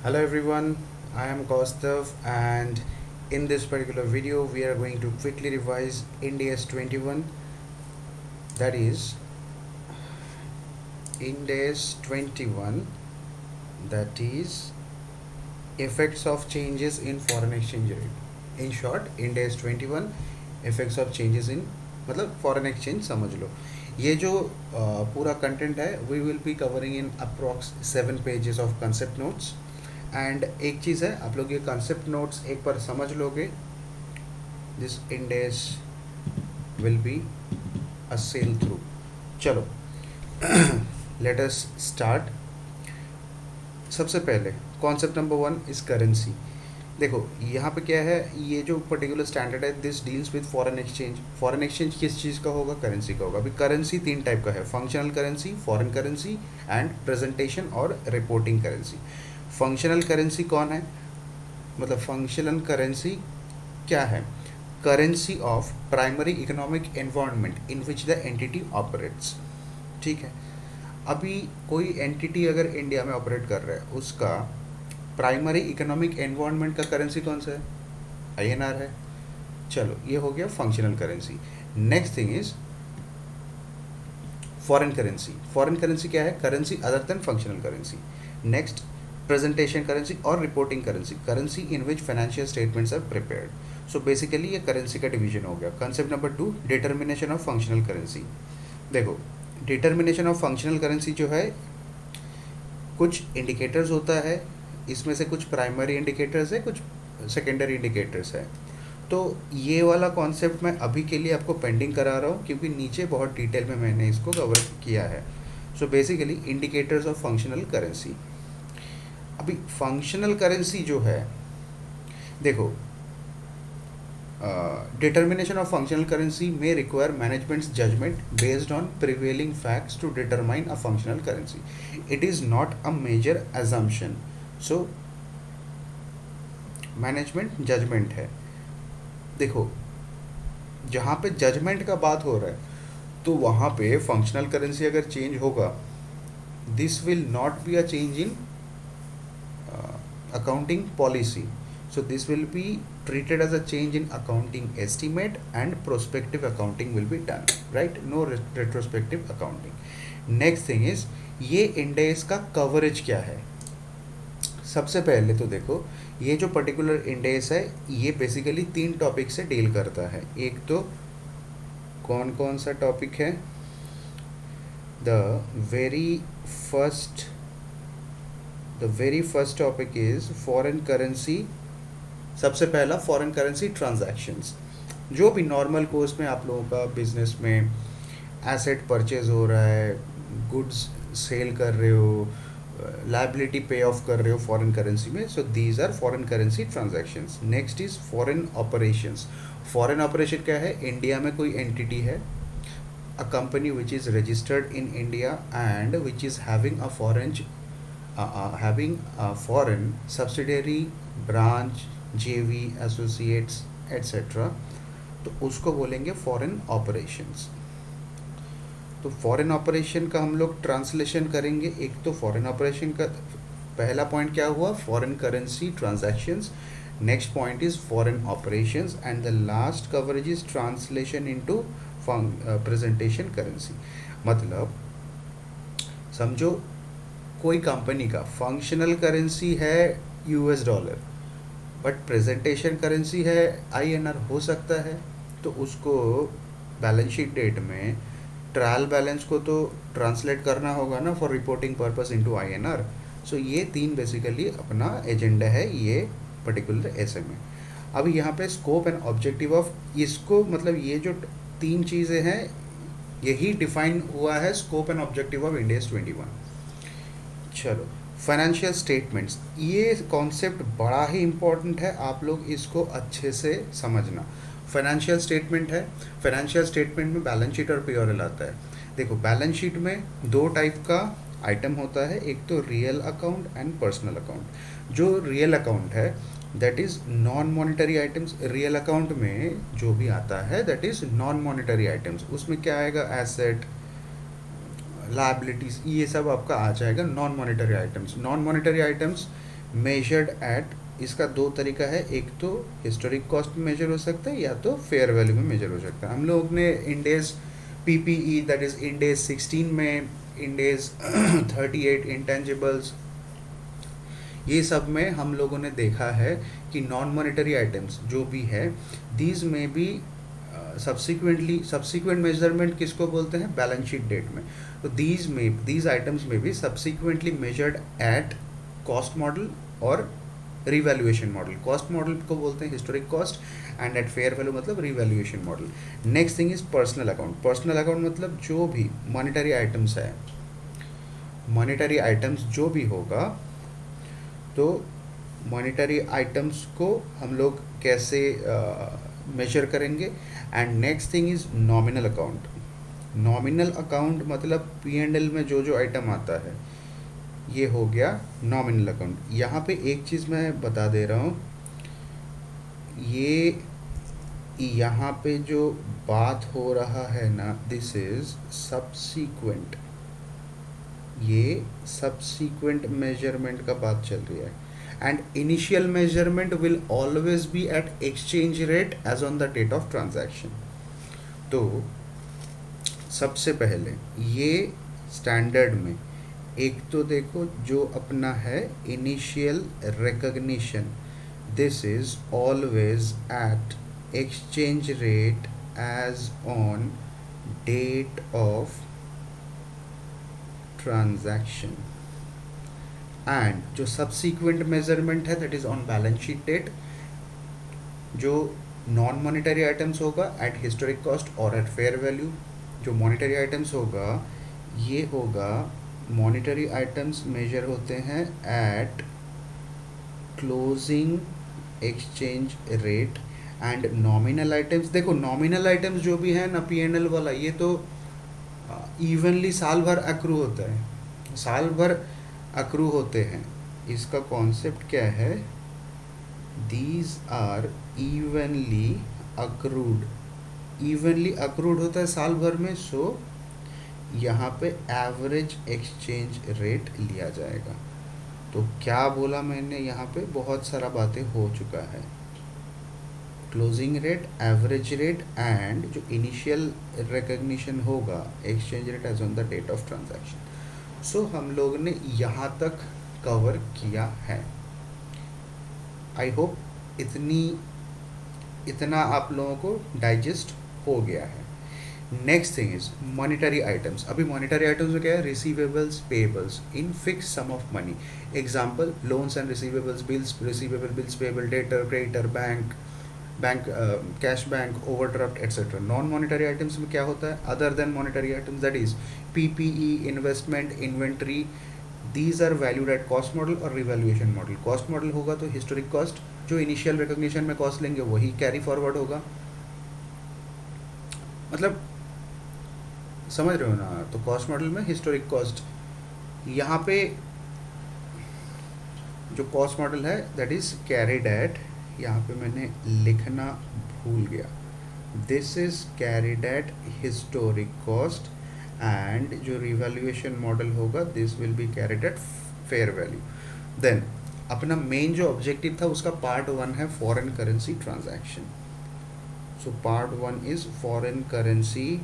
Hello everyone, I am Kaustav, and in this particular video we are going to quickly revise Ind AS 21, that is Ind AS 21, that is effects of changes in foreign exchange rate. In short, Ind AS 21 effects of changes in मतलब foreign exchange समझ लो. ये जो पूरा content है we will be covering in approx 7 pages of concept notes. And एक चीज़ है, आप लोग ये कंसेप्ट नोट्स एक बार समझ लोगे, this Ind AS will be a sail through. चलो लेट अस स्टार्ट. सबसे पहले कॉन्सेप्ट नंबर 1 इज करेंसी. देखो यहाँ पे क्या है, ये जो पर्टिकुलर स्टैंडर्ड है this deals with foreign exchange. Foreign exchange किस चीज़ का होगा? करेंसी का होगा. अभी करेंसी 3 टाइप का है, functional currency, foreign currency and presentation और रिपोर्टिंग करेंसी. फंक्शनल करेंसी कौन है? मतलब फंक्शनल करेंसी क्या है? Currency of primary economic environment in which the entity operates. ठीक है, अभी कोई एंटिटी अगर इंडिया में ऑपरेट कर रहा है, उसका प्राइमरी इकोनॉमिक एनवायरनमेंट का करेंसी कौन सा है? INR है. चलो ये हो गया functional currency. Next thing is foreign currency. Foreign currency क्या है? Currency other than functional currency. Next presentation currency और reporting currency, currency in which financial statements are prepared. So basically ये करेंसी का डिवीजन हो गया. Concept number 2, determination of functional currency. देखो determination of functional currency जो है, कुछ indicators होता है, इसमें से कुछ प्राइमरी इंडिकेटर्स है, कुछ सेकेंडरी इंडिकेटर्स है. तो ये वाला कॉन्सेप्ट मैं अभी के लिए आपको पेंडिंग करा रहा हूँ क्योंकि नीचे बहुत डिटेल में मैंने इसको कवर किया है. So basically indicators of functional currency. अभी फंक्शनल करेंसी जो है, देखो डिटर्मिनेशन ऑफ फंक्शनल करेंसी में require management's judgement based on prevailing facts to determine a functional currency. It is not a major assumption. So management judgement है. देखो जहाँ पे judgement का बात हो रहा है तो वहाँ पे फंक्शनल करेंसी अगर चेंज होगा, this will not be a change in accounting policy. So this will be treated as a change in accounting estimate and prospective accounting will be done, right? No retrospective accounting. Next thing is ये index का coverage क्या है. सबसे पहले तो देखो ये जो पर्टिकुलर इंडेक्स है ये बेसिकली 3 टॉपिक से डील करता है. एक तो कौन कौन सा टॉपिक है? The very first topic is foreign currency. सबसे पहला फॉरेन करेंसी ट्रांजैक्शंस. जो भी नॉर्मल कोर्स में आप लोगों का बिजनेस में एसेट परचेज हो रहा है, गुड्स सेल कर रहे हो, लायबिलिटी पे ऑफ कर रहे हो फॉरेन करेंसी में, so these are foreign currency transactions. Next is foreign operations. Foreign operation क्या है? इंडिया में कोई एंटिटी है, a company which is registered in India and which is having a foreign subsidiary, branch, JV, associates, etc. तो उसको बोलेंगे foreign operations. तो foreign operation का हम लोग ट्रांसलेशन करेंगे. एक तो फॉरेन ऑपरेशन का पहला पॉइंट क्या हुआ? Foreign currency transactions. Next point is foreign operations and the last coverage is translation into presentation currency. मतलब समझो कोई कंपनी का फंक्शनल करेंसी है $, बट प्रेजेंटेशन करेंसी है INR हो सकता है, तो उसको बैलेंस शीट डेट में ट्रायल बैलेंस को तो ट्रांसलेट करना होगा ना for reporting purpose into INR. सो ये 3 बेसिकली अपना एजेंडा है ये पर्टिकुलर ऐसे में. अभी यहाँ पे स्कोप एंड ऑब्जेक्टिव ऑफ इसको, मतलब ये जो 3 चीज़ें हैं यही डिफाइन हुआ है scope and objective of Ind AS 21. चलो फाइनेंशियल स्टेटमेंट्स, ये कॉन्सेप्ट बड़ा ही इम्पोर्टेंट है, आप लोग इसको अच्छे से समझना. फाइनेंशियल स्टेटमेंट है, फाइनेंशियल स्टेटमेंट में बैलेंस शीट और P&L आता है. देखो बैलेंस शीट में 2 टाइप का आइटम होता है, एक तो real account and personal account. जो रियल अकाउंट है that is non monetary items. Real account में जो भी आता है that is non monetary items. उसमें क्या आएगा? एसेट, लायबिलिटीज़, ये सब आपका आ जाएगा non monetary items. Non monetary items measured eight, इसका दो तरीका है, एक तो हिस्टोरिक कॉस्ट में मेजर हो सकता है या तो फेयर वैल्यू में मेजर हो सकता है। हम लोग ने इंडेज पीपीई दैट इज इंडेज 16 में, इंडेज 38 इंटेंजिबल्स, ये सब में हम लोगों ने देखा है कि नॉन मॉनेटरी आइटम्स जो भी है दीज में भी सब्सिक्वेंट मेजरमेंट किसको बोलते हैं, बैलेंस शीट डेट में। तो दीज आइटम्स में भी subsequently measured at cost model और रिवैल्यूएशन मॉडल। कॉस्ट मॉडल को बोलते हैं historic cost and at fair value मतलब revaluation model. Next thing is personal account. Personal account मतलब जो भी मॉनेटरी आइटम्स है, मॉनेटरी आइटम्स जो भी होगा, तो मॉनेटरी आइटम्स को हम लोग कैसे मेजर करेंगे। And next thing is nominal account. Nominal account मतलब पी एंड एल में जो जो आइटम आता है ये हो गया नॉमिनल अकाउंट। यहाँ पे एक चीज़ मैं बता दे रहा हूँ, ये यहाँ पे जो बात हो रहा है ना, दिस इज सब्सीक्वेंट, ये सब्सीक्वेंट मेजरमेंट का बात चल रही है। And initial measurement will always be at exchange rate as on the date of transaction. तो सबसे पहले ये स्टैंडर्ड में एक तो देखो जो अपना है initial recognition, this is always at exchange rate as on date of transaction. And जो सब्सीक्वेंट मेजरमेंट है that is on balance sheet date. जो नॉन मॉनेटरी आइटम्स होगा एट हिस्टोरिक कॉस्ट और एट फेयर वैल्यू। जो monetary items होगा ये होगा, monetary items measure होते हैं at closing exchange rate. And nominal items, देखो नॉमिनल आइटम्स जो भी है ना पी एंड एल वाला, ये तो इवनली साल भर अक्रू होता है, साल भर अक्रू होते हैं। इसका कॉन्सेप्ट क्या है, these are evenly accrued, evenly accrued होता है साल भर में। सो यहाँ पे एवरेज एक्सचेंज रेट लिया जाएगा। तो क्या बोला मैंने, यहाँ पे बहुत सारा बातें हो चुका है, closing rate, average rate and जो इनिशियल रिकॉग्निशन होगा exchange rate as on the date of transaction. So हम लोग ने यहाँ तक कवर किया है। आई होप इतना आप लोगों को डाइजेस्ट हो गया है। Next thing is monetary items. अभी मॉनेटरी आइटम्स में क्या है, receivables, payables in fix sum of money. Example loans and receivables, bills receivable, bills payable, debtor, creditor, bank cash bank, overdraft etcetera. Non monetary items में क्या होता है, other than monetary items, that is PPE, investment, inventory, these are valued at cost model और revaluation model. Cost model होगा तो historic cost, जो initial recognition में cost लेंगे वही कैरी फॉरवर्ड होगा। मतलब समझ रहे हो ना। तो कॉस्ट मॉडल में हिस्टोरिक कॉस्ट, यहाँ पे जो कॉस्ट मॉडल है दैट इज कैरिड एट, यहाँ पे मैंने लिखना भूल गया, this is carried at historic cost. And जो रिवैल्यूएशन मॉडल होगा this will be carried at fair value. Then अपना मेन जो ऑब्जेक्टिव था उसका पार्ट 1 है foreign currency transaction. So part 1 is foreign currency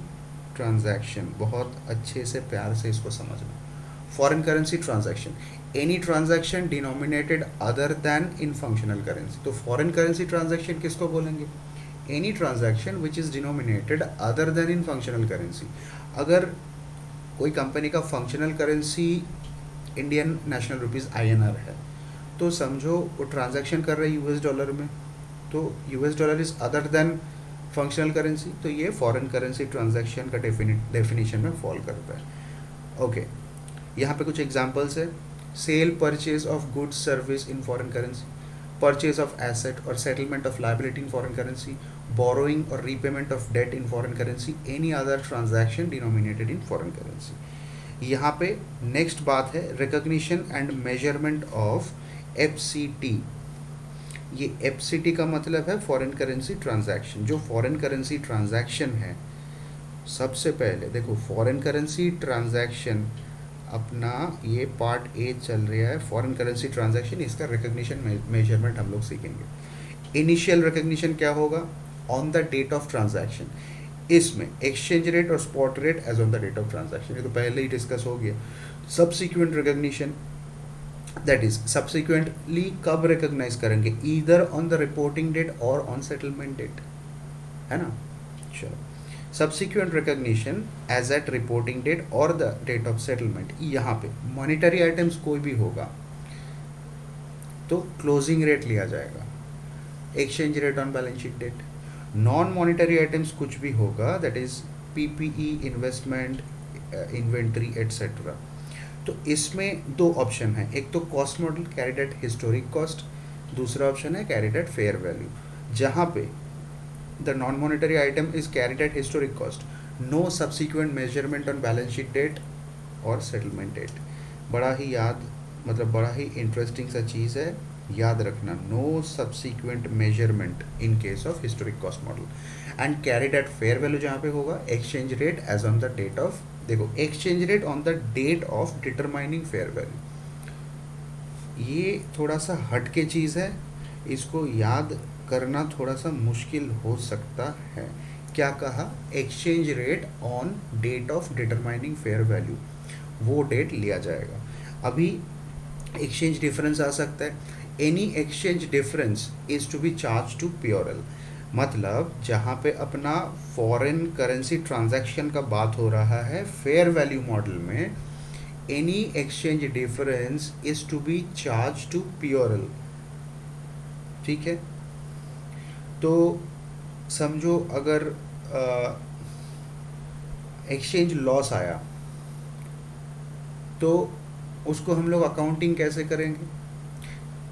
transaction. बहुत अच्छे से प्यार से इसको समझना। Foreign currency transaction, any transaction denominated other then in functional currency. तो फॉरेन करेंसी ट्रांजैक्शन किसको बोलेंगे, any transaction which is denominated other then in functional currency. अगर कोई कंपनी का functional currency Indian national rupees INR है, तो समझो वो ट्रांजैक्शन कर रहे हैं US डॉलर में, तो US dollar is other than functional currency, तो ये फॉरेन करेंसी ट्रांजैक्शन का डेफिनेशन में फॉल करता है। ओके, यहाँ पे कुछ एग्जांपल्स है, sale purchase of goods service in foreign currency, purchase of asset और settlement of liability in foreign currency, borrowing और repayment of debt in foreign currency, any other transaction denominated in foreign currency. यहाँ पे नेक्स्ट बात है recognition and measurement of FCT। ये FCT का मतलब है फॉरेन करेंसी ट्रांजैक्शन। जो फॉरेन करेंसी ट्रांजैक्शन है, सबसे पहले देखो फॉरेन करेंसी ट्रांजैक्शन अपना ये पार्ट ए चल रहा है फॉरेन करेंसी ट्रांजैक्शन, इसका रिकग्निशन मेजरमेंट हम लोग सीखेंगे। इनिशियल रिकग्निशन क्या होगा? On the date of transaction. इसमें एक्सचेंज रेट और spot rate as on the date of transaction, ये तो पहले ही डिस्कस हो गया। Subsequent recognition, that is subsequently कब रिकॉग्नाइज करेंगे? Either on the reporting date और ऑन सेटलमेंट डेट, है ना। चलो, subsequent recognition as at reporting date और द डेट ऑफ सेटलमेंट। यहाँ पे मॉनिटरी आइटम्स कोई भी होगा तो क्लोजिंग रेट लिया जाएगा, exchange rate on balance sheet date. Non monetary items कुछ भी होगा, that is PPE, investment, inventory etcetera. तो इसमें दो ऑप्शन है, एक तो cost model carried at historic cost, दूसरा ऑप्शन है कैरिड एट फेयर वैल्यू। जहाँ पे the non monetary item is carried at historic cost, no subsequent measurement on balance sheet date और सेटलमेंट डेट। बड़ा ही बड़ा ही इंटरेस्टिंग सा चीज़ है, याद रखना, no subsequent measurement in case of historic cost model. And carried at fair value जहाँ पे होगा exchange rate as on the date of, देखो exchange rate on the date of determining fair value. ये थोड़ा सा हट के चीज़ है, इसको याद करना थोड़ा सा मुश्किल हो सकता है। क्या कहा? Exchange rate on date of determining fair value, वो डेट लिया जाएगा। अभी एक्सचेंज डिफरेंस आ सकता है, any exchange difference is to be charge to P or L. मतलब जहाँ पे अपना फॉरेन करेंसी ट्रांजैक्शन का बात हो रहा है, फेयर वैल्यू मॉडल में any exchange difference is to be charge to P or L, ठीक है। तो समझो अगर एक्सचेंज लॉस आया तो उसको हम लोग अकाउंटिंग कैसे करेंगे?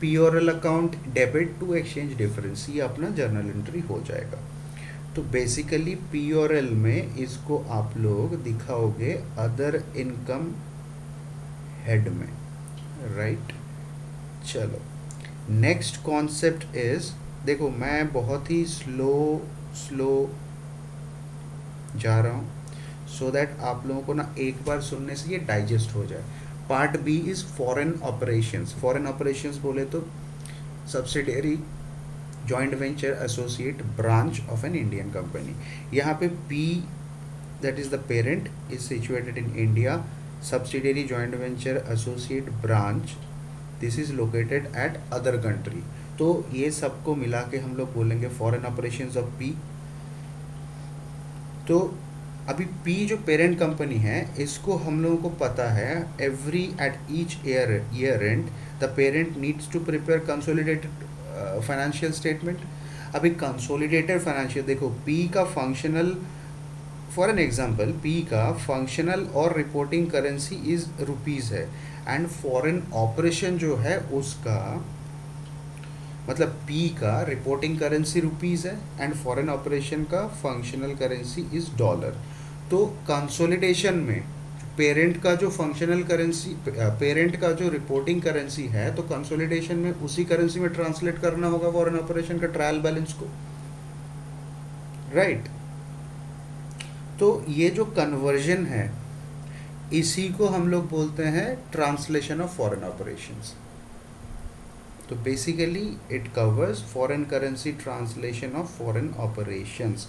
P or L account debit to exchange difference, ये अपना जर्नल एंट्री हो जाएगा। तो बेसिकली पीओरएल में इसको आप लोग दिखाओगे अदर इनकम हेड में, राइट। चलो, नेक्स्ट कॉन्सेप्ट इज, देखो मैं बहुत ही स्लो जा रहा हूँ सो दैट आप लोगों को ना एक बार सुनने से ये डाइजेस्ट हो जाए। Part B is foreign operations. Foreign operations बोले तो subsidiary, joint venture, associate, branch of an Indian company. यहाँ पे P that is the parent is situated in India, subsidiary, joint venture, associate, branch this is located at other country. तो ये सबको मिला के हम लोग बोलेंगे फॉरेन ऑपरेशंस ऑफ पी। तो अभी पी जो पेरेंट कंपनी है, इसको हम लोगों को पता है every at each year end the parent needs to prepare consolidated financial statement. अभी कंसोलिडेटेड फाइनेंशियल, देखो पी का functional, for an example P का फंक्शनल और रिपोर्टिंग करेंसी इज रुपीज़ है, एंड फॉरेन ऑपरेशन जो है उसका मतलब पी का रिपोर्टिंग करेंसी रुपीज़ है एंड फॉरेन ऑपरेशन का फंक्शनल करेंसी इज डॉलर। तो कंसोलिडेशन में पेरेंट का जो फंक्शनल करेंसी, पेरेंट का जो रिपोर्टिंग करेंसी है, तो कंसोलिडेशन में उसी करेंसी में ट्रांसलेट करना होगा फॉरेन ऑपरेशन का ट्रायल बैलेंस को, राइट। तो ये जो कन्वर्जन है इसी को हम लोग बोलते हैं ट्रांसलेशन ऑफ फॉरेन ऑपरेशंस। तो basically it covers foreign currency translation of foreign operations.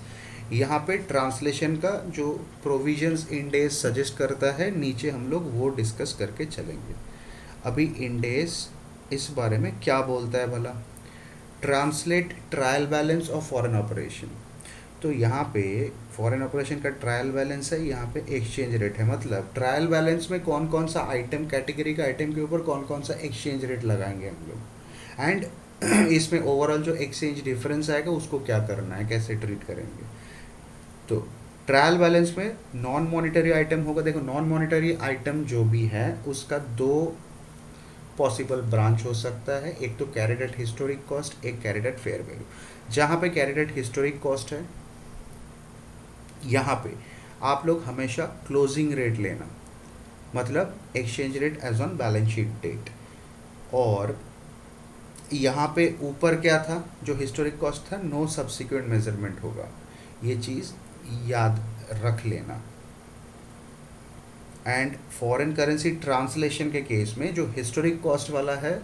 यहाँ पे ट्रांसलेशन का जो प्रोविजंस इंड एस सजेस्ट करता है, नीचे हम लोग वो डिस्कस करके चलेंगे। अभी इंड एस इस बारे में क्या बोलता है भला? Translate trial balance of foreign operation. तो यहाँ पे फॉरेन ऑपरेशन का ट्रायल बैलेंस है, यहाँ पे एक्सचेंज रेट है। मतलब ट्रायल बैलेंस में कौन कौन सा आइटम, कैटेगरी का आइटम के ऊपर कौन कौन सा एक्सचेंज रेट लगाएंगे हम लोग, एंड इसमें ओवरऑल जो एक्सचेंज डिफरेंस आएगा उसको क्या करना है, कैसे ट्रीट करेंगे। तो ट्रायल बैलेंस में नॉन मॉनिटरी आइटम होगा। देखो नॉन मॉनिटरी आइटम जो भी है उसका दो पॉसिबल ब्रांच हो सकता है, एक तो कैरिड एट हिस्टोरिक कॉस्ट, एक कैरिड एट फेयर वैल्यू। जहाँ पे कैरिड एट हिस्टोरिक कॉस्ट है, यहाँ पे आप लोग हमेशा क्लोजिंग रेट लेना, मतलब exchange rate as on balance sheet date. और यहाँ पे ऊपर क्या था, जो हिस्टोरिक कॉस्ट था, नो सब्सिक्वेंट मेजरमेंट होगा। ये चीज़ याद रख लेना। एंड फॉरेन करेंसी ट्रांसलेशन के केस में जो हिस्टोरिक कॉस्ट वाला है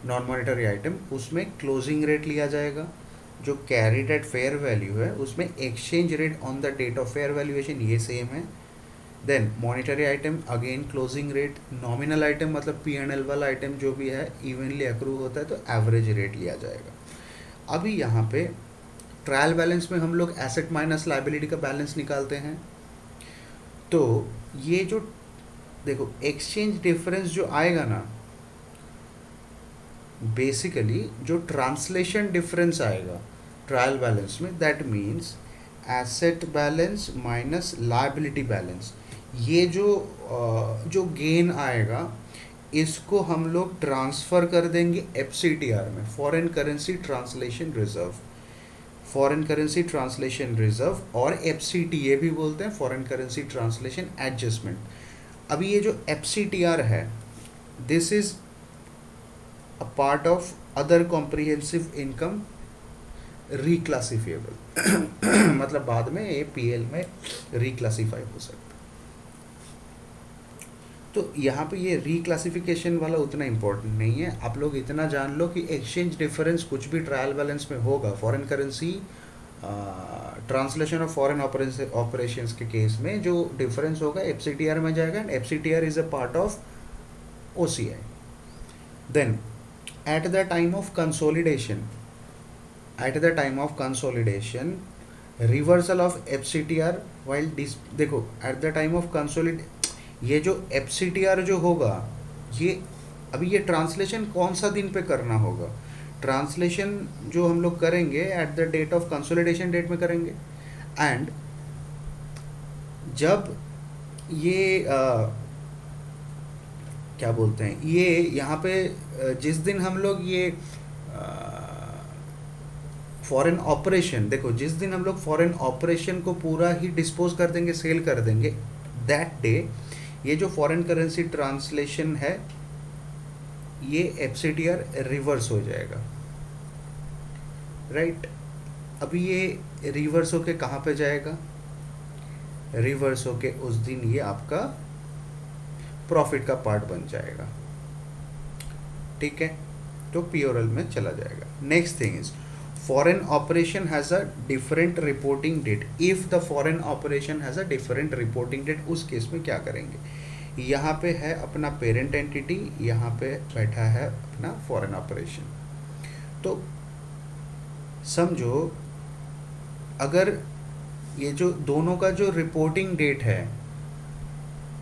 नॉन मॉनिटरी आइटम, उसमें क्लोजिंग रेट लिया जाएगा। जो कैरिड एट फेयर वैल्यू है उसमें exchange rate on the date of fair valuation ये सेम है। Then monetary item again closing rate, nominal item मतलब P&L वाला आइटम जो भी है इवनली अक्रू होता है तो एवरेज रेट लिया जाएगा। अभी यहाँ पे ट्रायल बैलेंस में हम लोग एसेट माइनस लाइबिलिटी का बैलेंस निकालते हैं। तो ये जो देखो एक्सचेंज डिफरेंस जो आएगा ना, बेसिकली जो ट्रांसलेशन डिफरेंस आएगा ट्रायल बैलेंस में, that means asset balance minus liability balance. ये जो गेन आएगा इसको हम लोग ट्रांसफ़र कर देंगे FCTR में, foreign currency translation reserve. Foreign currency translation reserve और FCTA भी बोलते हैं, फॉरेन करेंसी ट्रांसलेशन एडजस्टमेंट। अभी ये जो FCTR है this is a part of other comprehensive income reclassifiable मतलब बाद में ये PL में रिक्लासीफाई हो सकता है। तो यहाँ पे ये रिक्लासिफिकेशन वाला उतना इम्पोर्टेंट नहीं है। आप लोग इतना जान लो कि एक्सचेंज डिफरेंस कुछ भी ट्रायल बैलेंस में होगा, foreign currency translation of foreign operations के केस में जो डिफरेंस होगा FCTR में जाएगा, and FCTR is a part of OCI। Then at the time of consolidation, reversal of FCTR while देखो एट द टाइम ऑफ ये जो FCTR जो होगा ये अभी ये ट्रांसलेशन कौन सा दिन पे करना होगा, ट्रांसलेशन जो हम लोग करेंगे at the date of consolidation date में करेंगे। एंड जब ये क्या बोलते हैं ये यहाँ पे जिस दिन हम लोग ये फॉरेन ऑपरेशन, देखो जिस दिन हम लोग फॉरेन ऑपरेशन को पूरा ही डिस्पोज कर देंगे, सेल कर देंगे, दैट डे ये जो फॉरेन करेंसी ट्रांसलेशन है ये FCTR रिवर्स हो जाएगा, राइट। अभी ये रिवर्स होके कहाँ पे जाएगा, रिवर्स होके उस दिन ये आपका प्रॉफिट का पार्ट बन जाएगा, ठीक है, तो POL में चला जाएगा। Next thing is foreign operation has a different reporting date. If the foreign operation has a different reporting date, उस केस में क्या करेंगे, यहाँ पे है अपना पेरेंट एंटिटी, यहाँ पे बैठा है अपना फॉरेन ऑपरेशन। तो समझो अगर ये जो दोनों का जो रिपोर्टिंग डेट है,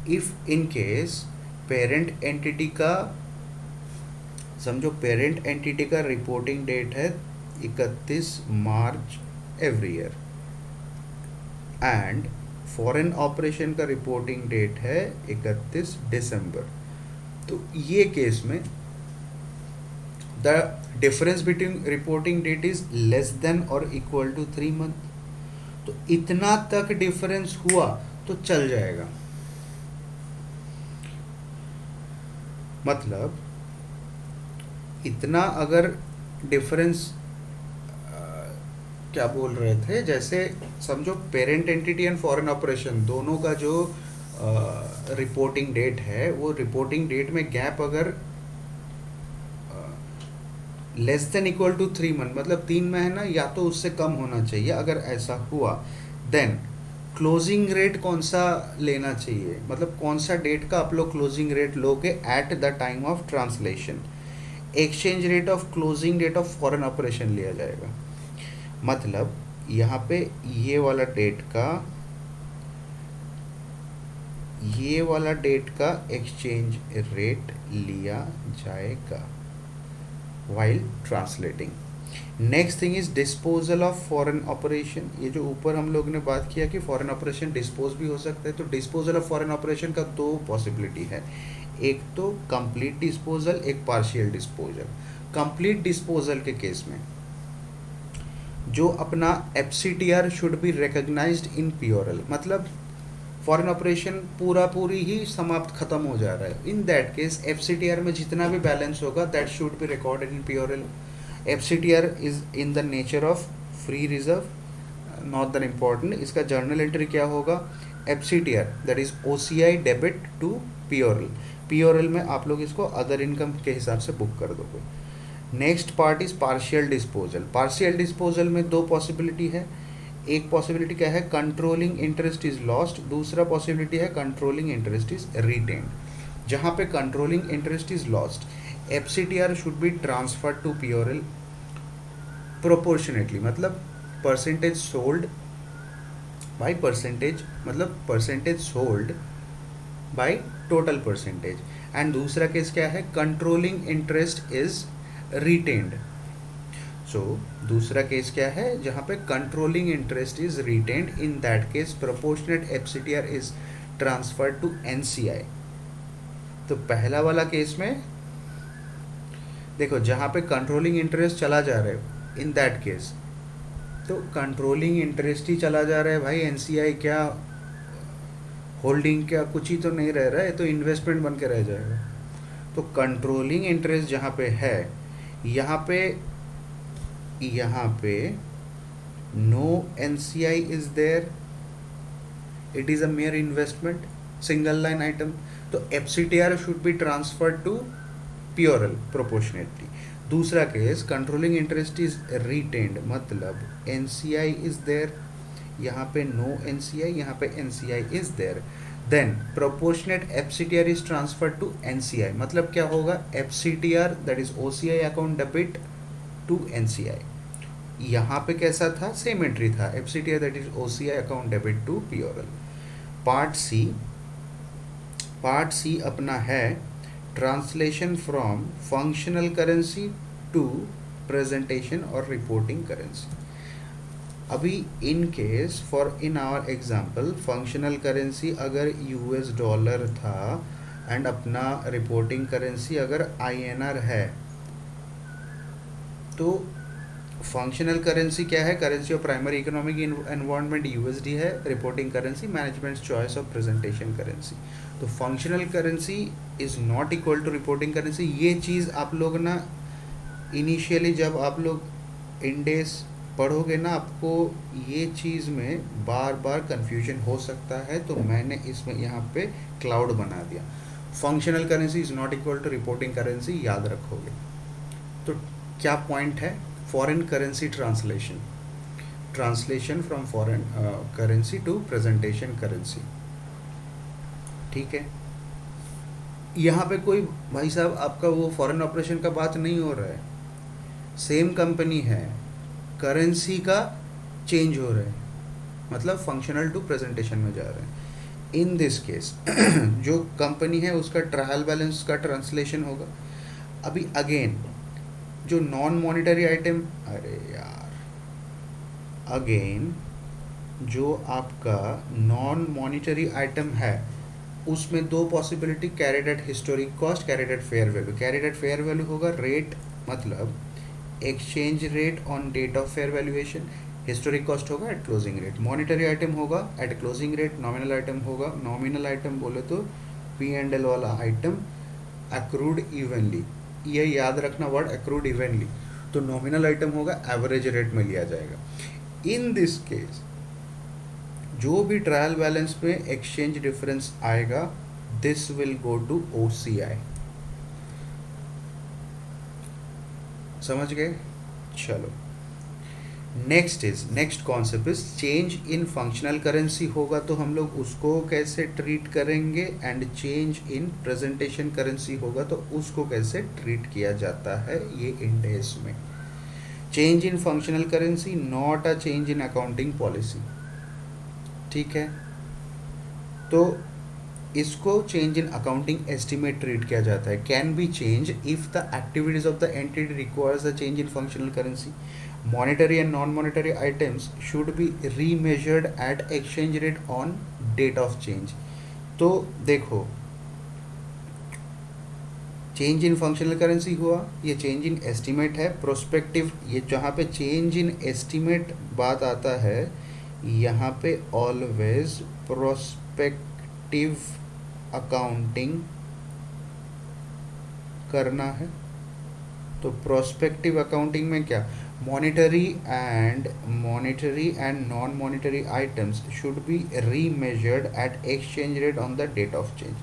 if in case parent entity का, समझो पेरेंट एंटिटी का रिपोर्टिंग डेट है 31 March every year end foreign operation का रिपोर्टिंग डेट है 31 दिसंबर, तो ये केस में the difference between reporting date is less than और इक्वल टू 3 मंथ। तो इतना तक डिफरेंस हुआ तो चल जाएगा, मतलब इतना अगर डिफरेंस क्या बोल रहे थे, जैसे समझो parent entity and foreign operation दोनों का जो रिपोर्टिंग डेट है, वो रिपोर्टिंग डेट में गैप अगर less than equal to 3 month मतलब 3 महीना या तो उससे कम होना चाहिए। अगर ऐसा हुआ देन क्लोजिंग रेट कौन सा लेना चाहिए, मतलब कौन सा डेट का आप लोग क्लोजिंग रेट लोगे at the time of translation, exchange rate of closing date of foreign operation लिया जाएगा। मतलब यहाँ पे ये वाला डेट का एक्सचेंज रेट लिया जाएगा while translating. Next thing is disposal of foreign operation. ये जो ऊपर हम लोग ने बात किया कि फॉरेन ऑपरेशन डिस्पोज भी हो सकता है, तो डिस्पोजल ऑफ फॉरेन ऑपरेशन का 2 पॉसिबिलिटी है, एक तो कंप्लीट डिस्पोजल, एक पार्शियल डिस्पोजल। कंप्लीट डिस्पोजल के केस में जो अपना FCTR should be recognised in POL, मतलब फॉरेन ऑपरेशन पूरी ही समाप्त खत्म हो जा रहा है। इन दैट केस FCTR में जितना भी बैलेंस होगा that should be recorded in POL। FCTR is in the nature of free reserve, not that important. इसका जर्नल एंट्री क्या होगा, FCTR that is OCI debit to PORL। PORL में आप लोग इसको अदर इनकम के हिसाब से बुक कर दोगे। Next part is partial disposal. Partial disposal में दो पॉसिबिलिटी है। एक पॉसिबिलिटी क्या है, कंट्रोलिंग इंटरेस्ट इज लॉस्ट, दूसरा पॉसिबिलिटी है कंट्रोलिंग इंटरेस्ट इज रिटेन्ड। जहाँ पे controlling interest is lost, FCTR should be transferred to PORL proportionately, मतलब परसेंटेज सोल्ड बाय परसेंटेज, मतलब percentage sold by total percentage. And दूसरा case क्या है, controlling interest is retained. So दूसरा case क्या है, जहाँ पे controlling interest is retained, in that case proportionate FCTR is transferred to NCI। तो पहला वाला केस में देखो, जहाँ पे कंट्रोलिंग इंटरेस्ट चला जा रहा है, इन दैट केस तो कंट्रोलिंग इंटरेस्ट ही चला जा रहा है भाई, NCI क्या होल्डिंग क्या कुछ ही तो नहीं रह रहा है, तो इन्वेस्टमेंट बन के रह जाएगा। तो कंट्रोलिंग इंटरेस्ट जहाँ पे है, यहाँ पे no NCI is there, it is a mere investment, single line item. तो FCTR should be transferred to PORL proportionately. दूसरा case, controlling interest is retained, मतलब NCI इज देयर, यहाँ पे नो NCI, यहाँ पे NCI is there, then proportionate FCTR is transferred to NCI। मतलब क्या होगा, FCTR that is OCI account debit to NCI। यहाँ पे कैसा था, सेम एंट्री था, FCTR that is OCI account debit to PORL। Part C अपना है translation from functional currency to presentation और रिपोर्टिंग करेंसी। अभी in case for in our example, functional currency अगर $, था एंड अपना रिपोर्टिंग करेंसी अगर INR है, तो फंक्शनल करेंसी क्या है, currency of primary economic environment USD है, reporting currency management choice of presentation currency. तो functional currency is not equal to reporting currency. ये चीज़ आप लोग ना इनिशियली जब आप लोग इंडेस पढ़ोगे ना, आपको ये चीज़ में बार बार कंफ्यूजन हो सकता है, तो मैंने इसमें यहाँ पे क्लाउड बना दिया। Functional currency is not equal to reporting currency, याद रखोगे। तो क्या पॉइंट है, foreign currency translation from foreign currency to presentation currency, ठीक है। यहाँ पे कोई भाई साहब आपका वो फॉरेन ऑपरेशन का बात नहीं हो रहा है, सेम कंपनी है, करेंसी का चेंज हो रहा है, मतलब फंक्शनल टू प्रेजेंटेशन में जा रहे हैं। इन दिस केस जो कंपनी है उसका ट्रायल बैलेंस का ट्रांसलेशन होगा। अभी अगेन जो नॉन मॉनिटरी आइटम, अरे यार, अगेन जो आपका नॉन मॉनिटरी आइटम है उसमें दो possibility, carried at historic cost, carried at fair value. Carried at fair value होगा रेट, मतलब exchange rate on date of fair valuation, historic cost होगा at closing rate. Monetary item होगा at closing rate, nominal item होगा, nominal item बोले तो P&L वाला item accrued evenly, ये याद रखना वर्ड अक्रूड इवनली। तो नॉमिनल आइटम होगा एवरेज रेट में लिया जाएगा। इन दिस केस जो भी ट्रायल बैलेंस पे एक्सचेंज डिफरेंस आएगा, this will go to OCI। समझ गए? चलो next concept is change in functional currency होगा तो हम लोग उसको कैसे ट्रीट करेंगे, and change in presentation currency होगा तो उसको कैसे ट्रीट किया जाता है ये इंडेस में। Change in functional currency not a change in accounting policy, ठीक है। तो इसको change in accounting estimate treat किया जाता है, can be change if the activities of the entity requires the change in functional currency. Monetary and non monetary items should be remeasured at exchange rate on date of change. तो देखो, change in functional currency हुआ, ये change in estimate है, prospective, ये जहाँ पे change in estimate बात आता है, यहाँ पे ऑलवेज प्रोस्पेक्टिव अकाउंटिंग करना है, तो प्रोस्पेक्टिव अकाउंटिंग में क्या, monetary and non monetary items should be remeasured at exchange rate on the date of change.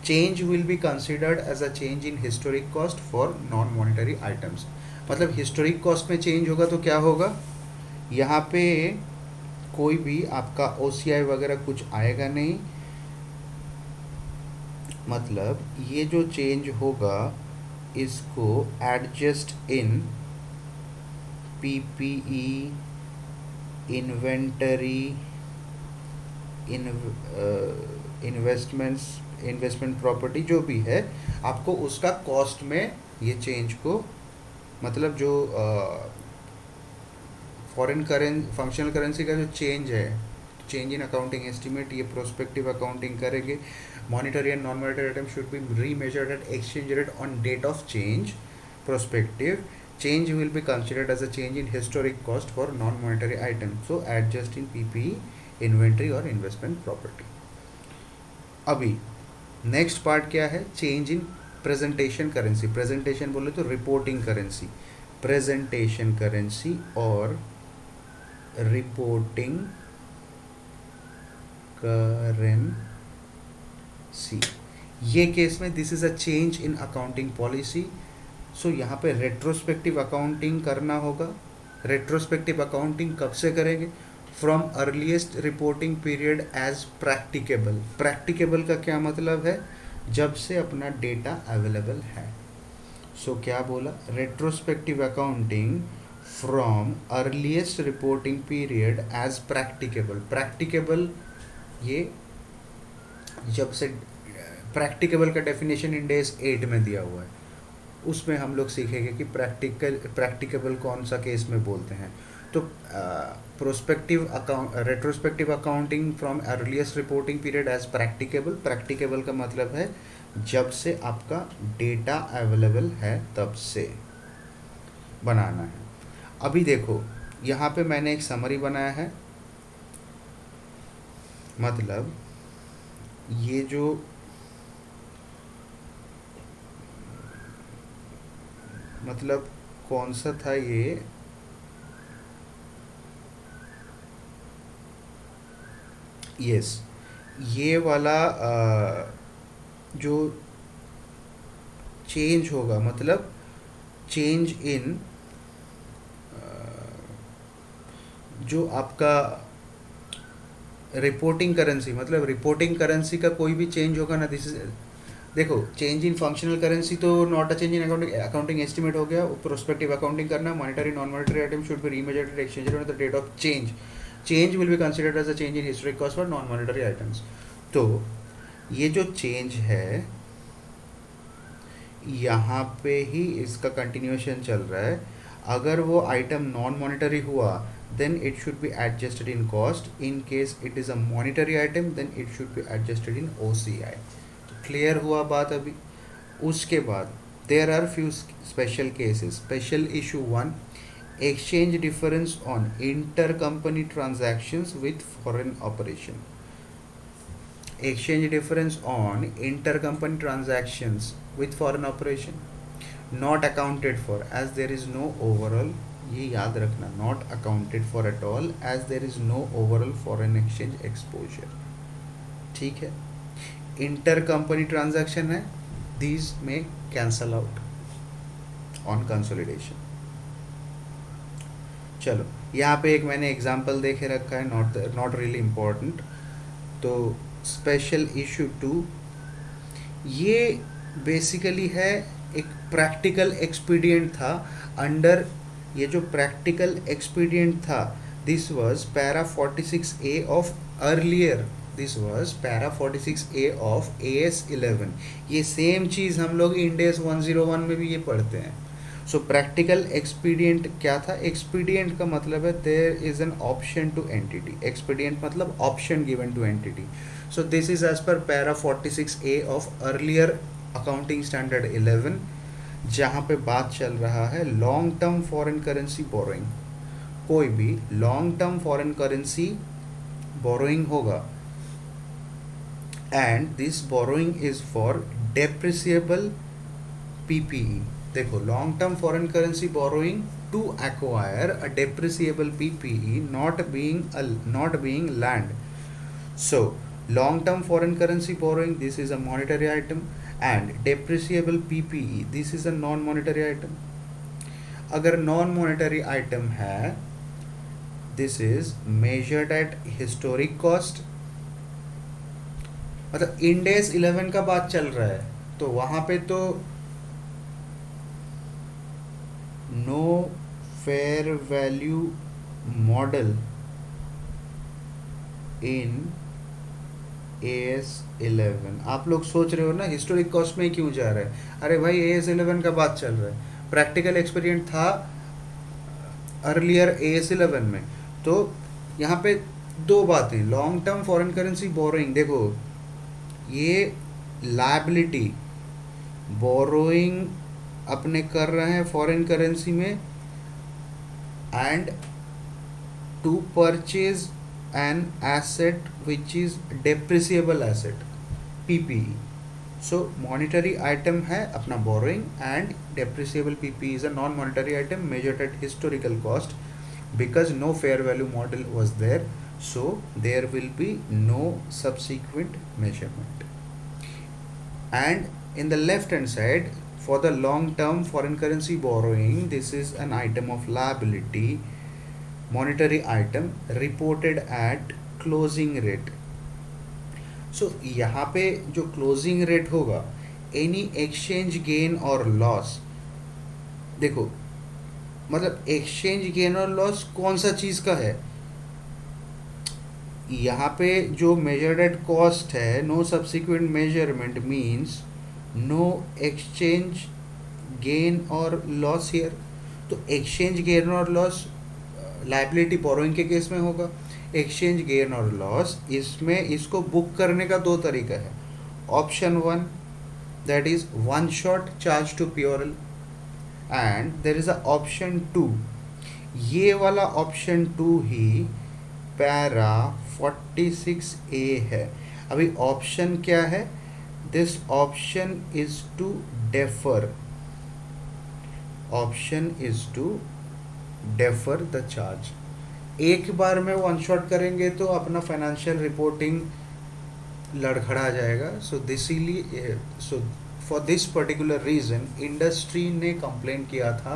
Change will be considered as a change in historic cost for non monetary items. मतलब historic cost में change होगा तो क्या होगा, यहाँ पे कोई भी आपका ओसीआई वगैरह कुछ आएगा नहीं. मतलब ये जो चेंज होगा इसको adjust in PPE, inventory, investment property जो भी है, आपको उसका कॉस्ट में ये चेंज को, मतलब जो फॉरेन करेंसी फंक्शनल करेंसी का जो चेंज है, चेंज इन अकाउंटिंग एस्टिमेट, ये प्रोस्पेक्टिव अकाउंटिंग करेंगे. Monetary and non monetary item should be remeasured at exchange rate on date of change. Prospective change will be considered as a change in historic cost for non monetary items, so adjust in PPE, inventory और investment property. अभी next part क्या है, change in presentation currency. Presentation बोले तो reporting currency, presentation currency और reporting currency. ये case में this is a change in accounting policy. So यहाँ पे रेट्रोस्पेक्टिव अकाउंटिंग करना होगा. रेट्रोस्पेक्टिव अकाउंटिंग कब से करेंगे, from earliest reporting period as practicable. Practicable का क्या मतलब है, जब से अपना डेटा अवेलेबल है. सो क्या बोला, retrospective accounting from earliest reporting period as practicable. Practicable ये जब से, प्रैक्टिकेबल का डेफिनेशन इंडेस 8 में दिया हुआ है, उसमें हम लोग सीखेंगे कि प्रैक्टिकेबल कौन सा केस में बोलते हैं. तो prospective retrospective accounting from earliest reporting period as practicable. Practicable का मतलब है जब से आपका डेटा अवेलेबल है तब से बनाना है. अभी देखो यहाँ पे मैंने एक समरी बनाया है. मतलब ये जो मतलब कौन सा था ये, यस ये वाला जो चेंज होगा, मतलब चेंज इन जो आपका रिपोर्टिंग करेंसी, मतलब रिपोर्टिंग करेंसी का कोई भी चेंज होगा ना, दिस इज, देखो चेंज इन फंक्शनल करेंसी तो not a change in accounting estimate हो गया. प्रोस्पेक्टिव अकाउंटिंग करना, monetary non monetary item should be remeasured at exchange rate on the date of change. Change will be considered as a change in historic cost for non monetary items. तो ये जो change है यहाँ पे ही इसका continuation चल रहा है. अगर वो आइटम नॉन मॉनिटरी हुआ then it should be adjusted in cost. In case it is a monetary item then it should be adjusted in OCI. तो क्लियर हुआ बात. अभी उसके बाद there are few special cases. Special issue 1, exchange difference on intercompany transactions with foreign operation. Exchange difference on intercompany transactions with foreign operation not accounted for as there is no overall, ये याद रखना, not accounted for at all as there is no overall foreign exchange exposure. ठीक है, inter company transaction है, these में cancel out on consolidation. चलो यहाँ पे एक मैंने एग्जांपल देखे रखा है, नॉट रियली इम्पोर्टेंट. तो स्पेशल इशू 2 ये बेसिकली है एक प्रैक्टिकल एक्सपीडियंट था. अंडर ये जो प्रैक्टिकल एक्सपीडियंट था, this was para 46A of earlier, this was para 46A of AS 11. ये सेम चीज़ हम लोग इंडेस 101 में भी ये पढ़ते हैं. सो प्रैक्टिकल एक्सपीडियंट क्या था, एक्सपीडियंट का मतलब है there is an option to entity. Expedient मतलब option given to entity. So this is as per para 46A of earlier accounting standard 11, जहाँ पे बात चल रहा है long term foreign currency borrowing. कोई भी long term foreign currency borrowing होगा and this borrowing is for depreciable PPE. देखो long term foreign currency borrowing to acquire a depreciable PPE not being land. So long term foreign currency borrowing, this is a monetary item, and depreciable PPE, this is a non monetary item. अगर non monetary item है, this is measured at historic cost. मतलब इंडेस 11 का बात चल रहा है तो वहां पे तो नो फेयर वैल्यू मॉडल इन AS11. आप लोग सोच रहे हो ना हिस्टोरिक कॉस्ट में क्यों जा रहा है. अरे भाई AS11 का बात चल रहा है, प्रैक्टिकल एक्सपीरियंस था अर्लियर AS11 में. तो यहाँ पे दो बातें, long term foreign currency borrowing, देखो ये लायबिलिटी बोरोइंग अपने कर रहे हैं फॉरेन करेंसी में and to purchase an asset which is depreciable asset PPE. So monetary item है अपना borrowing and depreciable PPE is a non monetary item measured at historical cost because no fair value model was there, so there will be no subsequent measurement. And in the left hand side for the long term foreign currency borrowing, this is an item of liability, monetary item reported at closing rate. So यहाँ पे जो closing rate होगा any exchange gain और loss, देखो मतलब exchange gain और loss कौन सा चीज़ का है. यहाँ पे जो measured at cost है, no subsequent measurement means no exchange gain और loss here. तो exchange gain और loss लाइबिलिटी बोरोइंग के केस में होगा. एक्सचेंज गेन और लॉस, इसमें इसको बुक करने का दो तरीका है. Option 1 that is one shot charge to प्योरल and there is a option 2. ये वाला ऑप्शन 2 ही पैरा 46A है. अभी ऑप्शन क्या है, this option is to defer, option is to defer the charge. एक बार में वन शॉट करेंगे तो अपना फाइनेंशियल रिपोर्टिंग लड़खड़ा जाएगा. So for this particular reason industry ने कंप्लेन किया था.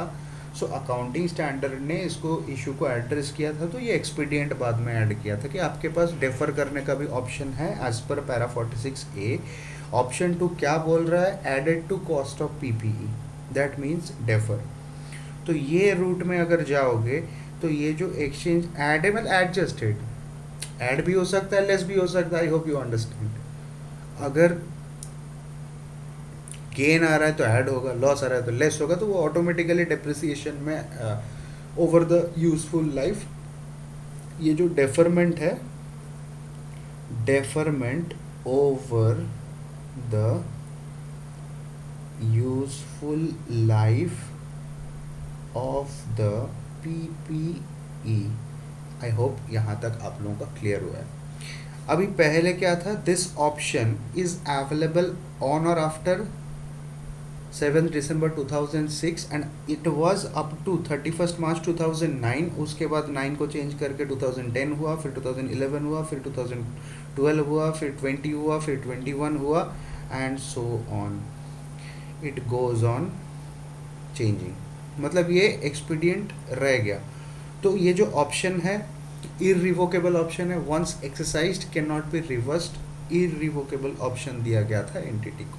सो अकाउंटिंग स्टैंडर्ड ने इसको इशू को एड्रेस किया था. तो ये एक्सपीडियंट बाद में ऐड किया था कि आपके पास डेफर करने का भी ऑप्शन है as per para 46A. Option 2 क्या बोल रहा है, added to cost of PPE, that means defer. तो ये रूट में अगर जाओगे तो ये जो एक्सचेंज ऐड है, मतलब एडजस्टेड, ऐड भी हो सकता है, लेस भी हो सकता है. I hope you understand. अगर गेन आ रहा है तो ऐड होगा, लॉस आ रहा है तो लेस होगा. तो वो ऑटोमेटिकली डेप्रिसिएशन में ओवर द यूजफुल लाइफ. ये जो डेफरमेंट है, deferment over the useful life of the PPE. I hope यहाँ तक आप लोगों का क्लियर हुआ है. अभी पहले क्या था, this option is available on or after 7 December 2006 and it was up to 31 March 2009. उसके बाद 9 को चेंज करके 2010 हुआ, फिर 2011 हुआ, फिर 2012 हुआ, फिर 20 हुआ, फिर 21 हुआ and so on. It goes on changing. मतलब ये एक्सपीडियंट रह गया. तो ये जो ऑप्शन है इररिवोकेबल ऑप्शन है, once exercised can not be reversed. Irrevocable option दिया गया था एंटिटी को.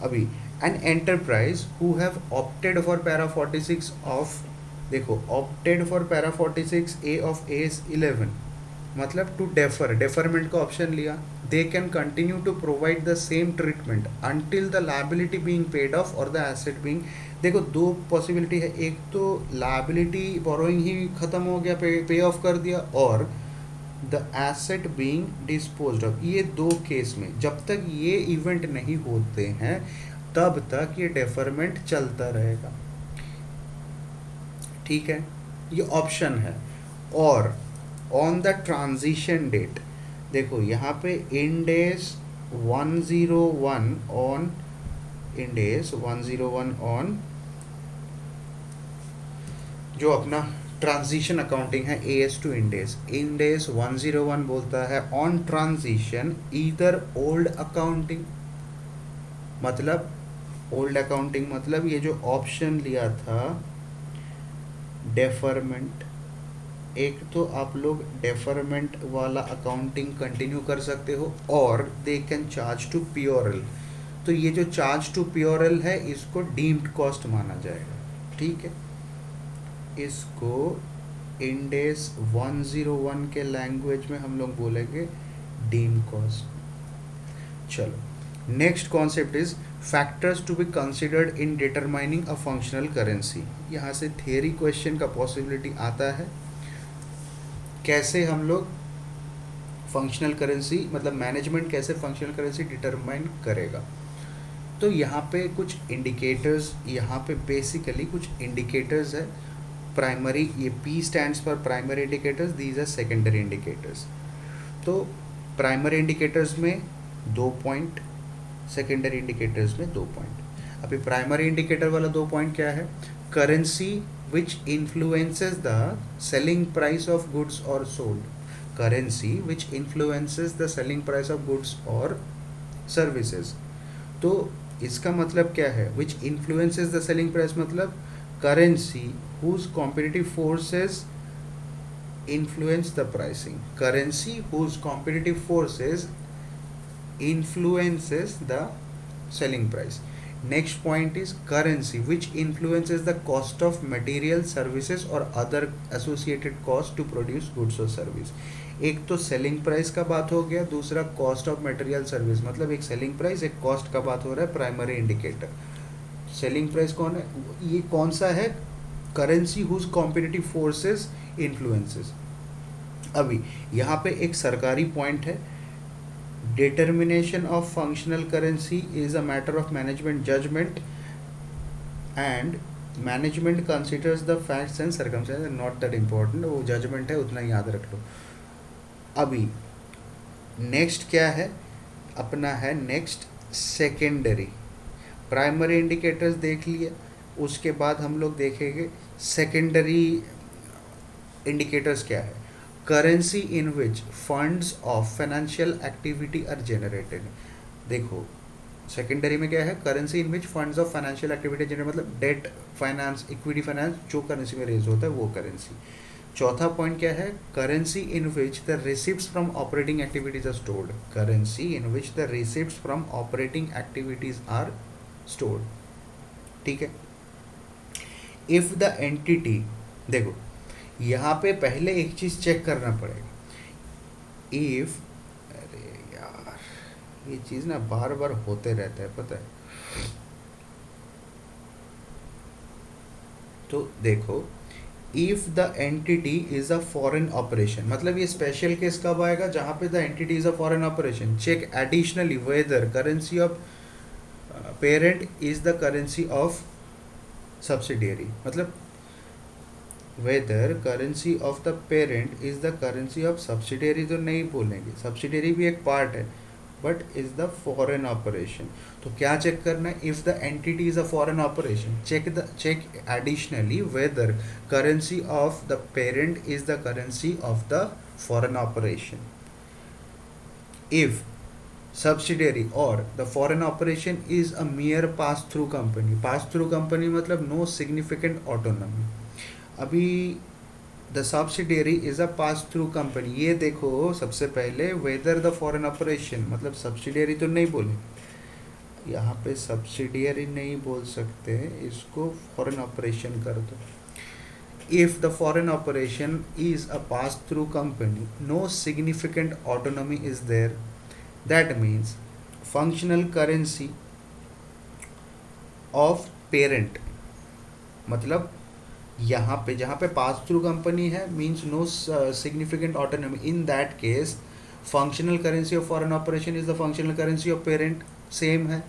अभी an enterprise who have opted for para 46 of, देखो opted for para 46A of AS11 मतलब टू डेफर, डेफरमेंट का ऑप्शन लिया. They can continue to provide the same treatment until the liability being paid off or the asset being. देखो दो possibility है, एक तो liability borrowing ही खत्म हो गया, पे ऑफ कर दिया, और the asset being disposed of. ये दो केस में जब तक ये इवेंट नहीं होते हैं तब तक ये डेफरमेंट चलता रहेगा. ठीक है, ये ऑप्शन है. और ऑन द ट्रांजिशन डेट, देखो यहाँ पे इंडेस 101 ऑन इंड एस 101 ऑन जो अपना ट्रांजिशन अकाउंटिंग है एएस टू इंडेस। इंडेस 101 बोलता है on transition either old accounting, मतलब ओल्ड अकाउंटिंग मतलब ये जो ऑप्शन लिया था डेफरमेंट, एक तो आप लोग डेफरमेंट वाला अकाउंटिंग कंटिन्यू कर सकते हो और they can charge to plural. तो ये जो चार्ज टू प्योरल है इसको डीम्ड कॉस्ट माना जाएगा, ठीक है। इसको इंडेस 101 के लैंग्वेज में हम लोग बोलेंगे डीम कॉस्ट। चलो next concept is factors to be considered in determining a functional currency. यहाँ से थियरी क्वेश्चन का पॉसिबिलिटी आता है, कैसे हम लोग फंक्शनल करेंसी मतलब मैनेजमेंट कैसे फंक्शनल करेंसी डिटरमाइन करेगा। तो यहाँ पे कुछ इंडिकेटर्स, यहाँ पे बेसिकली कुछ इंडिकेटर्स है। प्राइमरी, ये P stands for primary indicators, these are secondary indicators. तो प्राइमरी इंडिकेटर्स में 2 पॉइंट, सेकेंडरी इंडिकेटर्स में 2 पॉइंट। अभी प्राइमरी इंडिकेटर वाला 2 पॉइंट क्या है, currency which influences the selling price of goods or sold, currency which influences the selling price of goods or services। तो इसका मतलब क्या है, which influences the selling price मतलब currency whose competitive forces influence the pricing, currency whose competitive forces influences the selling price। Next point is currency which influences the cost of material, services or other associated costs to produce goods or service। एक तो selling price का बात हो गया, दूसरा cost of material service, मतलब एक selling price एक कॉस्ट का बात हो रहा है। प्राइमरी इंडिकेटर सेलिंग प्राइस कौन है, ये कौन सा है, currency whose competitive forces influences. अभी यहाँ पे एक सरकारी पॉइंट है, determination of functional currency is a matter of management judgment and management considers the facts and circumstances, not that important, वो judgment है उतना याद रख लो। अभी नेक्स्ट क्या है अपना है, नेक्स्ट सेकेंडरी। प्राइमरी इंडिकेटर्स देख लिए, उसके बाद हम लोग देखेंगे सेकेंडरी इंडिकेटर्स क्या है, currency in which funds of financial activity are generated. देखो सेकेंडरी में क्या है, currency in which funds of financial activity generate, मतलब डेट फाइनेंस, इक्विटी फाइनेंस जो करेंसी में रेज होता है वो करेंसी। चौथा पॉइंट क्या है, currency in which the receipts from operating activities are stored, currency in which the receipts from operating activities are stored, ठीक है। इफ द एंटिटी, देखो यहाँ पे पहले एक चीज चेक करना पड़ेगा, इफ, अरे यार ये चीज ना बार बार होते रहता है पता है। तो देखो if the entity is a foreign operation, मतलब ये स्पेशल केस कब आएगा, जहां पे the entity is a foreign operation. Check additionally whether currency of parent is the currency of subsidiary, मतलब whether currency of the parent is the currency of subsidiary तो नहीं बोलेंगे, सब्सिडियरी भी एक पार्ट है but is the foreign operation. तो क्या check करना है, if the entity is a foreign operation check additionally whether currency of the parent is the currency of the foreign operation. If subsidiary or the foreign operation is a mere pass through company, pass through company मतलब no significant autonomy। अभी the subsidiary is a pass through company, ये देखो सबसे पहले whether the foreign operation, मतलब subsidiary तो नहीं बोले, यहाँ पे सब्सिडियरी नहीं बोल सकते, इसको फॉरेन ऑपरेशन कर दो। If the foreign operation is a pass through company no significant autonomy is there, that means functional currency of parent, मतलब यहाँ पे जहाँ पे पास थ्रू कंपनी है means no significant autonomy, in that case functional currency of foreign operation is the functional currency of parent, same है।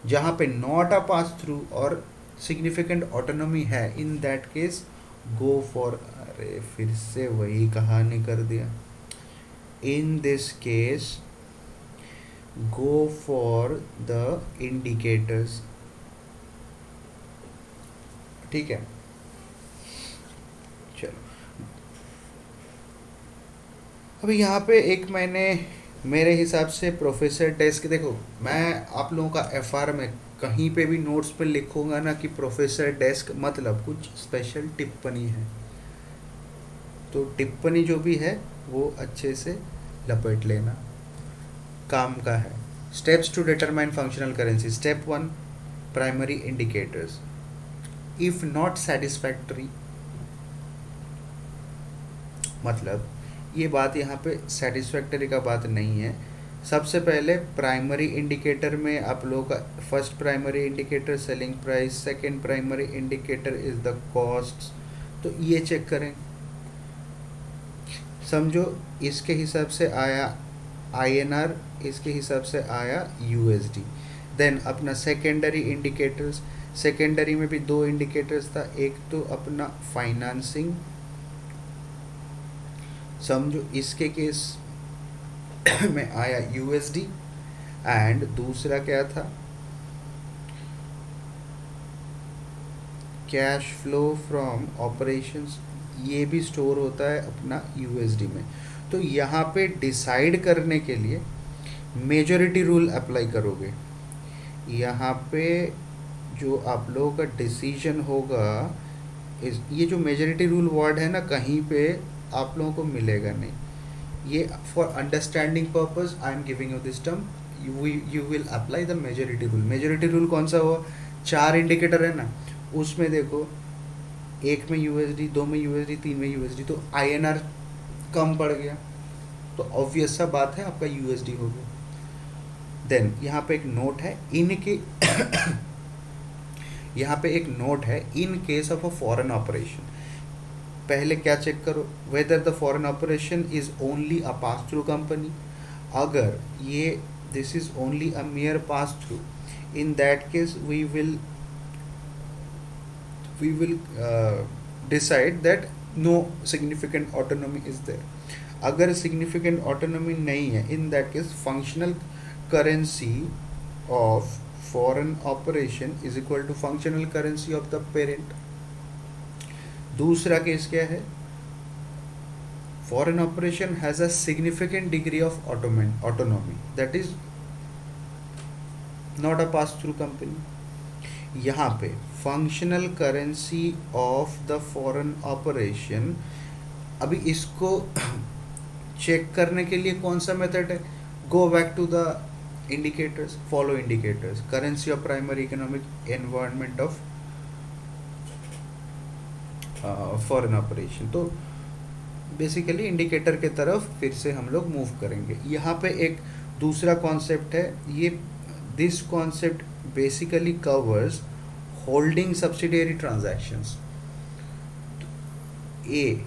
जहाँ पे not a pass through और सिग्निफिकेंट ऑटोनॉमी है, in that case go for, अरे फिर से वही कहानी कर दिया। इन this case go for the indicators. ठीक है, चलो अभी यहाँ पे एक मैंने मेरे हिसाब से प्रोफेसर डेस्क, देखो मैं आप लोगों का एफआर में कहीं पे भी नोट्स पे लिखूंगा ना कि प्रोफेसर डेस्क मतलब कुछ स्पेशल टिप्पणी है, तो टिप्पणी जो भी है वो अच्छे से लपेट लेना, काम का है। Steps to determine functional currency. Step one, primary indicators if not satisfactory, मतलब ये बात यहाँ पे सेटिस्फैक्टरी का बात नहीं है। सबसे पहले प्राइमरी इंडिकेटर में आप लोगों का first primary indicator selling price, second primary indicator is the cost, तो ये चेक करें। समझो इसके हिसाब से आया आईएनआर, इसके हिसाब से आया यूएसडी। देन अपना सेकेंडरी इंडिकेटर्स, सेकेंडरी में भी दो इंडिकेटर्स था, एक तो अपना फाइनेंसिंग, समझो इसके केस में आया यूएसडी, एंड दूसरा क्या था, कैश फ्लो फ्रॉम ऑपरेशंस, ये भी स्टोर होता है अपना यूएसडी में। तो यहाँ पे डिसाइड करने के लिए मेजॉरिटी रूल अप्लाई करोगे। यहाँ पे जो आप लोगों का डिसीजन होगा, इस ये जो मेजॉरिटी रूल वर्ड है ना, कहीं पे आप लोगों को मिलेगा नहीं। ये for understanding purpose I am giving you this term, you will apply the majority rule. Majority rule कौन सा हुआ, चार इंडिकेटर है ना, उसमें देखो एक में यूएसडी, दो में यूएसडी, तीन में यूएसडी, तो आईएनआर कम पड़ गया, तो ऑब्वियस सा बात है आपका यूएसडी हो गया। देन यहाँ पे एक नोट है इनके यहाँ पे एक नोट है, इन case of a foreign operation, पहले क्या चेक करो, whether the foreign operation is only a pass through company. अगर ये this is only a mayor pass through, in that case we will decide that no significant autonomy is there. अगर significant autonomy नहीं है, in that case functional currency of foreign operation is equal to functional currency of the parent. दूसरा case क्या है, foreign operation has a significant degree of autonomy, that is not a pass through company. यहाँ पे functional currency of the foreign operation, अभी इसको check करने के लिए कौन सा मेथड है, go back to the indicators, follow indicators, currency of primary economic environment of foreign operation. तो बेसिकली इंडिकेटर के तरफ फिर से हम लोग मूव करेंगे। यहाँ पे एक दूसरा कॉन्सेप्ट है, ये this concept basically covers holding subsidiary transactions. A,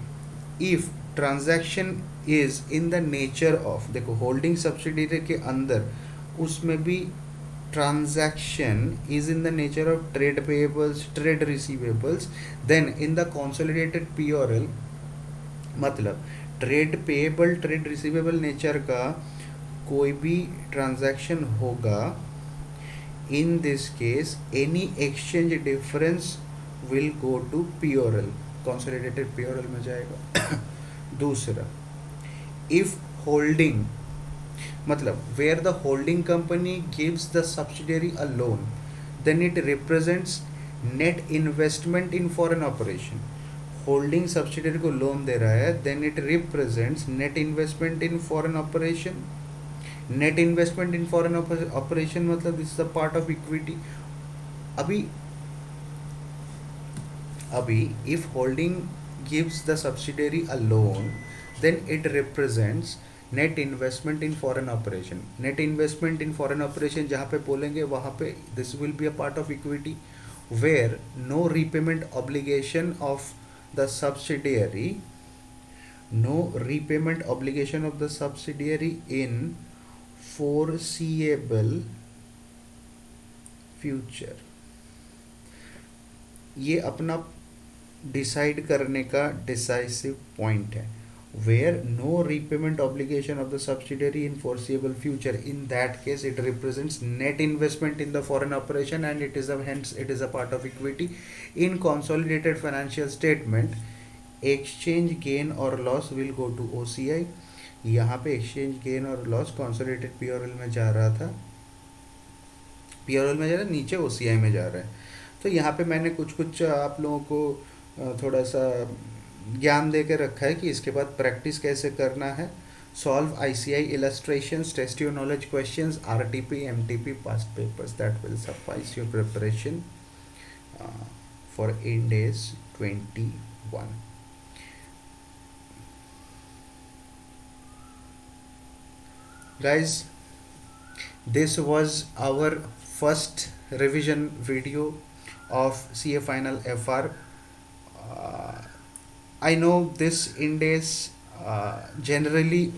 if transaction is in the nature of, देखो holding subsidiary के अंदर उसमें भी transaction is in the nature of trade payables, trade receivables, then in the consolidated P&L, मतलब trade payable trade receivable nature का कोई भी transaction होगा, in this case any exchange difference will go to P&L, consolidated P&L में जाएगा। दूसरा, if holding, मतलब where the holding company gives the subsidiary a loan, then it represents net investment in foreign operation. Holding subsidiary को loan दे रहा है, then it represents net investment in foreign operation. Net investment in foreign operation मतलब this is a part of equity. अभी if holding gives the subsidiary a loan, then it represents net investment in foreign operation. Net investment in foreign operation जहाँ पे बोलेंगे वहाँ पे this will be a part of equity, where no repayment obligation of the subsidiary, no repayment obligation of the subsidiary in foreseeable future। ये अपना decide करने का decisive point है। where no repayment obligation of the subsidiary in foreseeable future. In that case, it represents net investment in the foreign operation, and it is a hence it is a part of equity. In consolidated financial statement, exchange gain or loss will go to OCI. यहाँ पे exchange gain और loss consolidated P&L में जा रहा था, P&L में जा रहा है, नीचे OCI में जा रहा है. तो यहाँ पे मैंने कुछ कुछ आप लोगों को थोड़ा सा ज्ञान दे के रखा है कि इसके बाद प्रैक्टिस कैसे करना है. Solve ICI illustrations, test your knowledge questions, RTP, MTP, past papers. That will suffice your preparation for Ind AS 21. Guys, this was our first revision video of CA Final FR. I know this Ind AS generally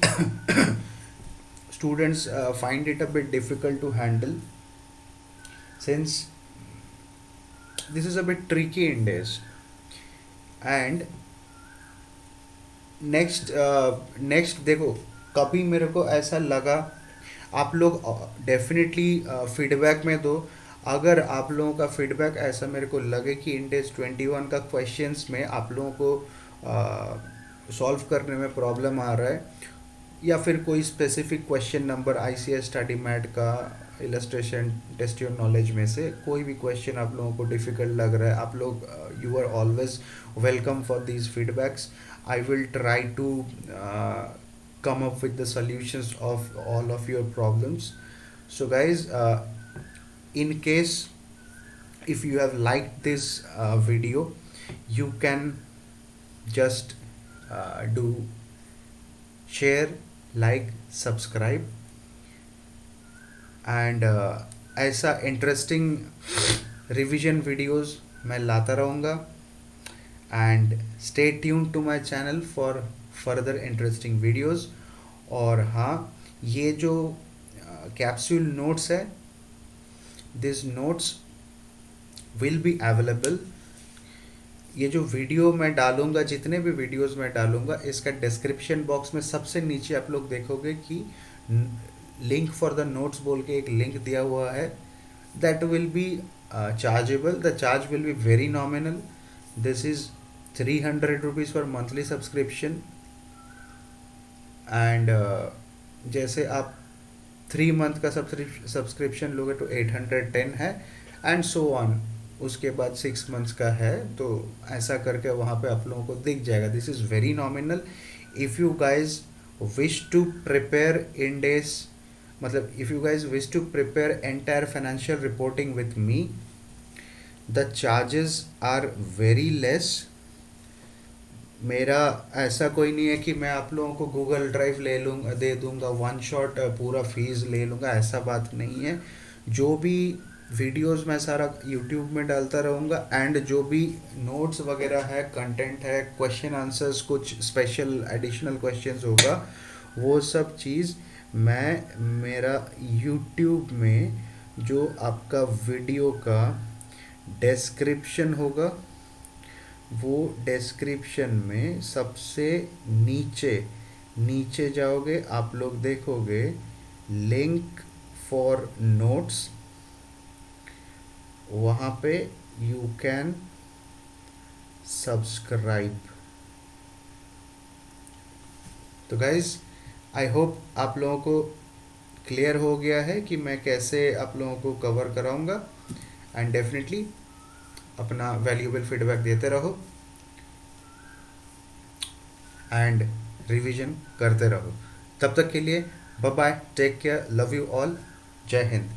students find it a bit difficult to handle, since this is a bit tricky Ind AS. And next देखो, कभी मेरे को ऐसा लगा, आप लोग definitely feedback में दो. अगर आप लोगों का फीडबैक ऐसा मेरे को लगे कि Ind AS 21 का क्वेश्चंस में आप लोगों को सॉल्व करने में प्रॉब्लम आ रहा है, या फिर कोई specific question number ICS study mat का इलस्ट्रेशन टेस्ट योर नॉलेज में से कोई भी क्वेश्चन आप लोगों को डिफ़िकल्ट लग रहा है, आप लोग you are always welcome for these feedbacks. I will try to come up with the solutions of all of your problems. So guys, in case if you have liked this video, you can just do share, like, subscribe, and ऐसा interesting revision videos मैं लाता रहूँगा. And stay tuned to my channel for further interesting videos. और हाँ, ये जो capsule notes है, this notes will be available. ये जो वीडियो मैं डालूँगा, जितने भी वीडियोस मैं डालूँगा, इसका डिस्क्रिप्शन बॉक्स में सबसे नीचे आप लोग देखोगे कि लिंक फॉर द नोट्स बोल के एक लिंक दिया हुआ है. That will be chargeable. The charge will be very nominal. This is 300 rupees for monthly subscription. And जैसे आप 3 मंथ का सब्सक्रिप्शन लोगे तो 810 है, एंड सो ऑन. उसके बाद 6 मंथ्स का है, तो ऐसा करके वहाँ पे आप लोगों को दिख जाएगा. This is very nominal. If you guys wish to prepare Ind AS, मतलब if you guys wish to prepare entire financial reporting with me, the charges are very less. मेरा ऐसा कोई नहीं है कि मैं आप लोगों को गूगल ड्राइव दे दूंगा, वन शॉट पूरा फीस ले लूँगा, ऐसा बात नहीं है. जो भी वीडियोस मैं सारा यूट्यूब में डालता रहूँगा, एंड जो भी नोट्स वगैरह है, कंटेंट है, क्वेश्चन आंसर्स, कुछ स्पेशल एडिशनल क्वेश्चंस होगा, वो सब चीज़ मैं मेरा यूट्यूब में जो आपका वीडियो का डिस्क्रिप्शन होगा, वो डिस्क्रिप्शन में सबसे नीचे जाओगे, आप लोग देखोगे लिंक फॉर नोट्स. वहाँ पे यू कैन सब्सक्राइब. तो गाइज, आई होप आप लोगों को क्लियर हो गया है कि मैं कैसे आप लोगों को कवर कराऊंगा. एंड डेफिनेटली अपना वैल्यूएबल फीडबैक देते रहो एंड रिवीजन करते रहो. तब तक के लिए bye bye, take care, love you all, जय हिंद.